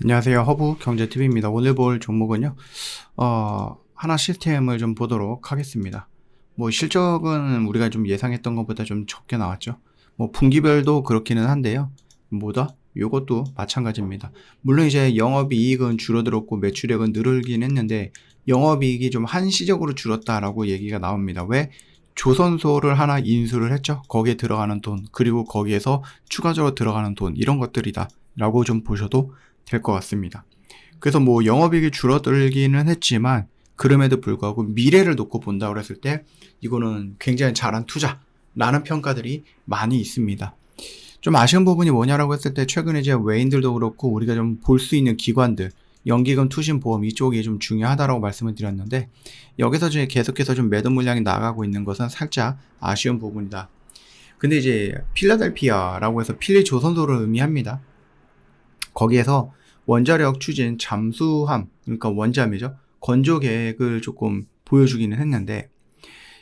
안녕하세요. 허브 경제TV입니다. 오늘 볼 종목은요, 하나 시스템을 좀 보도록 하겠습니다. 뭐 실적은 우리가 좀 예상했던 것보다 좀 적게 나왔죠. 뭐 분기별도 그렇기는 한데요. 뭐다? 요것도 마찬가지입니다. 물론 이제 영업이익은 줄어들었고 매출액은 늘긴 했는데 영업이익이 좀 한시적으로 줄었다라고 얘기가 나옵니다. 왜? 조선소를 하나 인수를 했죠. 거기에 들어가는 돈, 그리고 거기에서 추가적으로 들어가는 돈, 이런 것들이다 라고 좀 보셔도 될 것 같습니다. 그래서 뭐 영업이익이 줄어들기는 했지만 그럼에도 불구하고 미래를 놓고 본다고 했을 때 이거는 굉장히 잘한 투자라는 평가들이 많이 있습니다. 좀 아쉬운 부분이 뭐냐라고 했을 때 최근에 이제 외인들도 그렇고 우리가 좀 볼 수 있는 기관들, 연기금, 투신, 보험 이쪽이 좀 중요하다라고 말씀을 드렸는데 여기서 이제 계속해서 좀 매도 물량이 나가고 있는 것은 살짝 아쉬운 부분이다. 근데 이제 필라델피아라고 해서 필리 조선소를 의미합니다. 거기에서 원자력 추진 잠수함, 그러니까 원잠이죠. 건조 계획을 조금 보여주기는 했는데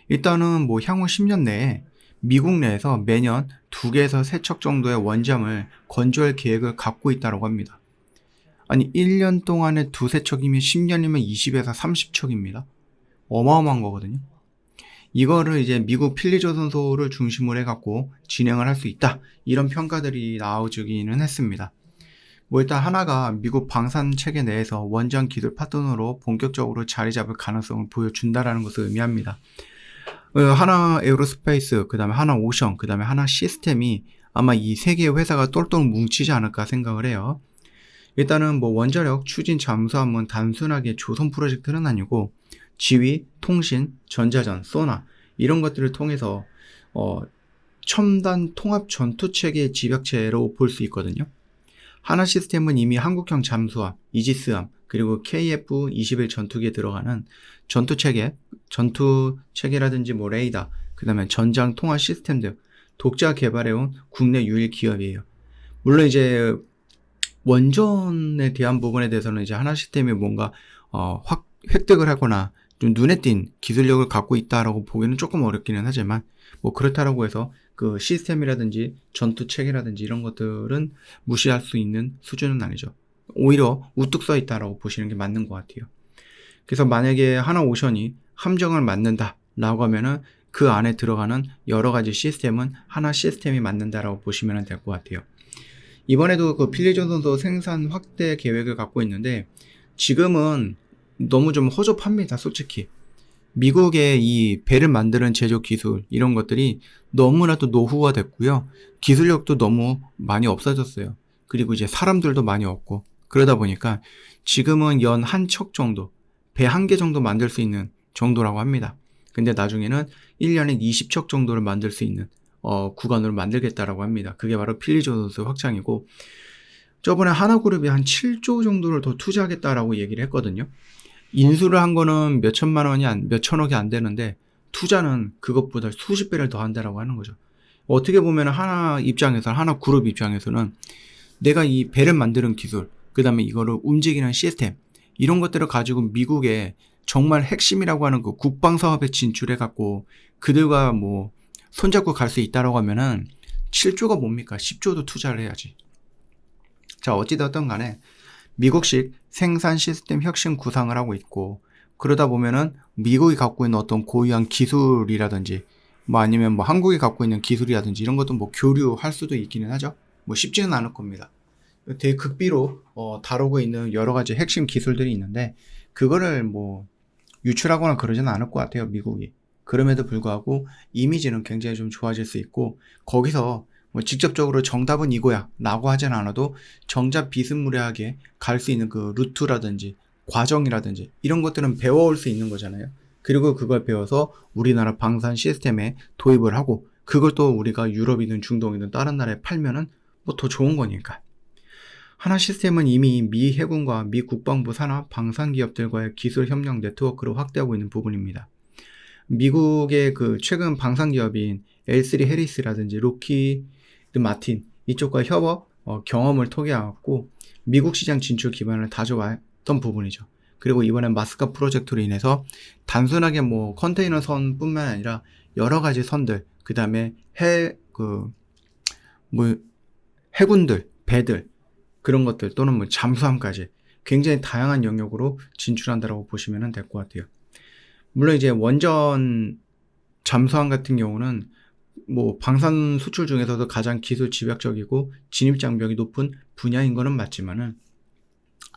일단은 뭐 향후 10년 내에 미국 내에서 매년 2개에서 3척 정도의 원잠을 건조할 계획을 갖고 있다고 합니다. 아니 1년 동안에 2~3척이면 10년이면 20에서 30척입니다. 어마어마한 거거든요. 이거를 이제 미국 필리조선소를 중심으로 해갖고 진행을 할 수 있다. 이런 평가들이 나오기는 했습니다. 뭐 일단 하나가 미국 방산 체계 내에서 원전 기술 파트너로 본격적으로 자리 잡을 가능성을 보여준다라는 것을 의미합니다. 하나 에어로스페이스, 그 다음에 하나 오션, 그 다음에 하나 시스템이 아마 이 세 개의 회사가 똘똘 뭉치지 않을까 생각을 해요. 일단은 뭐 원자력 추진 잠수함은 단순하게 조선 프로젝트는 아니고 지휘, 통신, 전자전, 소나 이런 것들을 통해서 첨단 통합 전투 체계의 집약체로 볼 수 있거든요. 하나 시스템은 이미 한국형 잠수함, 이지스함, 그리고 KF-21 전투기에 들어가는 전투체계라든지 뭐 레이더, 그 다음에 전장 통합 시스템 등 독자 개발해온 국내 유일 기업이에요. 물론 이제 원전에 대한 부분에 대해서는 이제 하나 시스템이 뭔가 획득을 하거나 좀 눈에 띈 기술력을 갖고 있다라고 보기는 조금 어렵기는 하지만 뭐 그렇다라고 해서 그 시스템이라든지 전투 체계라든지 이런 것들은 무시할 수 있는 수준은 아니죠. 오히려 우뚝 서 있다라고 보시는 게 맞는 것 같아요. 그래서 만약에 하나 오션이 함정을 만든다라고 하면은 그 안에 들어가는 여러 가지 시스템은 하나 시스템이 만든다라고 보시면 될 것 같아요. 이번에도 그 필리조선소 생산 확대 계획을 갖고 있는데 지금은 너무 좀 허접합니다, 솔직히. 미국의 이 배를 만드는 제조 기술 이런 것들이 너무나도 노후화 됐고요. 기술력도 너무 많이 없어졌어요. 그리고 이제 사람들도 많이 없고 그러다 보니까 지금은 연 한 척 정도, 배 한 개 정도 만들 수 있는 정도라고 합니다. 근데 나중에는 1년에 20척 정도를 만들 수 있는 구간으로 만들겠다라고 합니다. 그게 바로 필리조선소 확장이고 저번에 하나그룹이 한 7조 정도를 더 투자하겠다라고 얘기를 했거든요. 인수를 한 거는 몇 천억이 안 되는데 투자는 그것보다 수십 배를 더 한다라고 하는 거죠. 어떻게 보면 하나 그룹 입장에서는 내가 이 배를 만드는 기술, 그 다음에 이거를 움직이는 시스템, 이런 것들을 가지고 미국의 정말 핵심이라고 하는 그 국방 사업에 진출해갖고 그들과 뭐 손잡고 갈 수 있다라고 하면은 7조가 뭡니까? 10조도 투자를 해야지. 자, 어찌되었든 간에 미국식 생산 시스템 혁신 구상을 하고 있고 그러다 보면은 미국이 갖고 있는 어떤 고유한 기술이라든지 뭐 아니면 뭐 한국이 갖고 있는 기술이라든지 이런 것도 뭐 교류할 수도 있기는 하죠. 뭐 쉽지는 않을 겁니다. 되게 극비로 다루고 있는 여러 가지 핵심 기술들이 있는데 그거를 뭐 유출하거나 그러지는 않을 것 같아요, 미국이. 그럼에도 불구하고 이미지는 굉장히 좀 좋아질 수 있고 거기서 뭐 직접적으로 정답은 이거야 라고 하진 않아도 정답 비스무리하게 갈 수 있는 그 루트라든지 과정이라든지 이런 것들은 배워올 수 있는 거잖아요. 그리고 그걸 배워서 우리나라 방산 시스템에 도입을 하고 그걸 또 우리가 유럽이든 중동이든 다른 나라에 팔면은 뭐 더 좋은 거니까. 하나 시스템은 이미 미 해군과 미 국방부 산하 방산 기업들과의 기술 협력 네트워크를 확대하고 있는 부분입니다. 미국의 그 최근 방산 기업인 L3 해리스라든지 로키드 마틴 이쪽과 협업 경험을 통해 갖고 미국 시장 진출 기반을 다져왔던 부분이죠. 그리고 이번엔 마스카 프로젝트로 인해서 단순하게 뭐 컨테이너 선뿐만 아니라 여러 가지 선들, 그 다음에 해군들, 배들, 그런 것들 또는 뭐 잠수함까지 굉장히 다양한 영역으로 진출한다라고 보시면 될 것 같아요. 물론 이제 원전 잠수함 같은 경우는 뭐 방산 수출 중에서도 가장 기술 집약적이고 진입 장벽이 높은 분야인 거는 맞지만은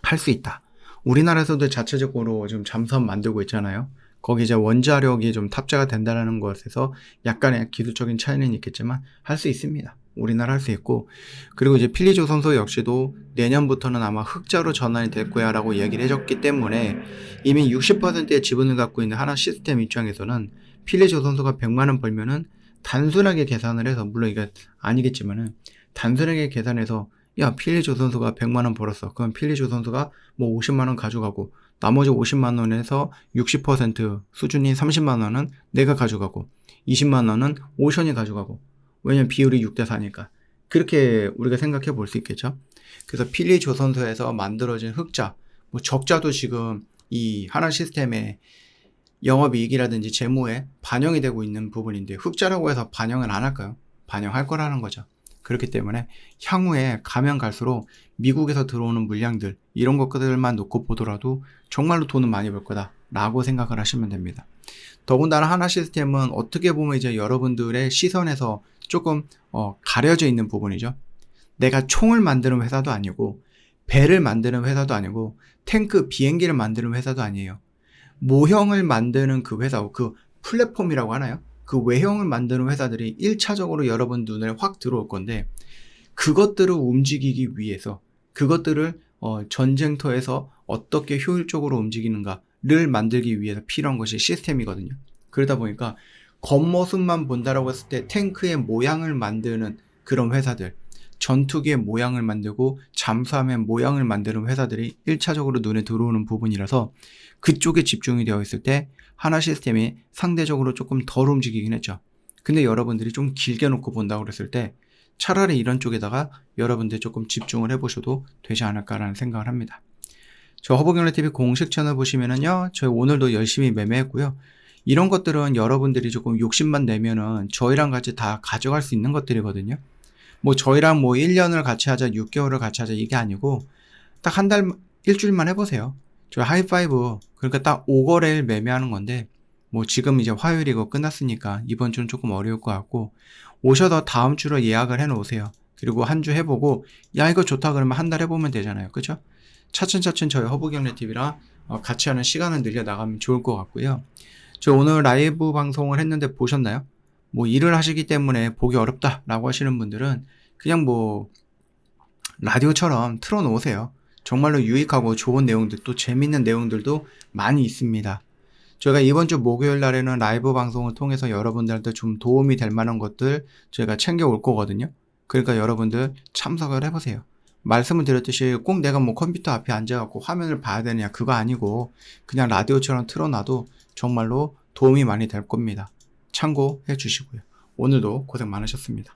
할 수 있다. 우리나라에서도 자체적으로 지금 잠수함 만들고 있잖아요. 거기 이제 원자력이 좀 탑재가 된다는 것에서 약간의 기술적인 차이는 있겠지만 할 수 있습니다. 우리나라 할 수 있고, 그리고 이제 필리조선소 역시도 내년부터는 아마 흑자로 전환이 될 거야 라고 얘기를 해줬기 때문에 이미 60%의 지분을 갖고 있는 하나 시스템 입장에서는 필리조선소가 100만원 벌면은 단순하게 계산을 해서, 물론 이게 아니겠지만은 단순하게 계산해서 야, 필리조선소가 100만원 벌었어. 그럼 필리조선소가 뭐 50만원 가져가고 나머지 50만원에서 60% 수준인 30만원은 내가 가져가고 20만원은 오션이 가져가고, 왜냐면 비율이 6대4니까. 그렇게 우리가 생각해 볼 수 있겠죠. 그래서 필리조선소에서 만들어진 흑자, 뭐 적자도 지금 이 하나 시스템의 영업이익이라든지 재무에 반영이 되고 있는 부분인데, 흑자라고 해서 반영을 안 할까요? 반영할 거라는 거죠. 그렇기 때문에 향후에 가면 갈수록 미국에서 들어오는 물량들, 이런 것들만 놓고 보더라도 정말로 돈은 많이 벌 거다 라고 생각을 하시면 됩니다. 더군다나 하나 시스템은 어떻게 보면 이제 여러분들의 시선에서 조금 가려져 있는 부분이죠. 내가 총을 만드는 회사도 아니고 배를 만드는 회사도 아니고 탱크, 비행기를 만드는 회사도 아니에요. 모형을 만드는 그 회사, 그 플랫폼이라고 하나요? 그 외형을 만드는 회사들이 1차적으로 여러분 눈에 확 들어올 건데, 그것들을 움직이기 위해서, 그것들을 전쟁터에서 어떻게 효율적으로 움직이는가를 만들기 위해서 필요한 것이 시스템이거든요. 그러다 보니까 겉모습만 본다라고 했을 때 탱크의 모양을 만드는 그런 회사들, 전투기의 모양을 만들고 잠수함의 모양을 만드는 회사들이 1차적으로 눈에 들어오는 부분이라서 그쪽에 집중이 되어 있을 때 하나 시스템이 상대적으로 조금 덜 움직이긴 했죠. 근데 여러분들이 좀 길게 놓고 본다고 그랬을 때 차라리 이런 쪽에다가 여러분들이 조금 집중을 해보셔도 되지 않을까라는 생각을 합니다. 저 허브경제TV 공식 채널 보시면은요, 저희 오늘도 열심히 매매했고요. 이런 것들은 여러분들이 조금 욕심만 내면은 저희랑 같이 다 가져갈 수 있는 것들이거든요. 뭐 저희랑 뭐 1년을 같이 하자, 6개월을 같이 하자, 이게 아니고 딱 한 달, 일주일만 해보세요. 저희 하이파이브, 그러니까 딱 5거래일 매매하는 건데, 뭐 지금 이제 화요일이고 끝났으니까 이번 주는 조금 어려울 것 같고, 오셔서 다음 주로 예약을 해 놓으세요. 그리고 한 주 해보고 야, 이거 좋다 그러면 한 달 해보면 되잖아요. 그죠? 차츰차츰 저희 허브경제TV랑 같이 하는 시간을 늘려나가면 좋을 것 같고요. 저 오늘 라이브 방송을 했는데 보셨나요? 뭐 일을 하시기 때문에 보기 어렵다 라고 하시는 분들은 그냥 뭐 라디오처럼 틀어 놓으세요. 정말로 유익하고 좋은 내용들, 또 재밌는 내용들도 많이 있습니다. 저희가 이번 주 목요일 날에는 라이브 방송을 통해서 여러분들한테 좀 도움이 될 만한 것들 저희가 챙겨올 거거든요. 그러니까 여러분들 참석을 해보세요. 말씀을 드렸듯이 꼭 내가 뭐 컴퓨터 앞에 앉아갖고 화면을 봐야 되느냐, 그거 아니고 그냥 라디오처럼 틀어놔도 정말로 도움이 많이 될 겁니다. 참고해 주시고요. 오늘도 고생 많으셨습니다.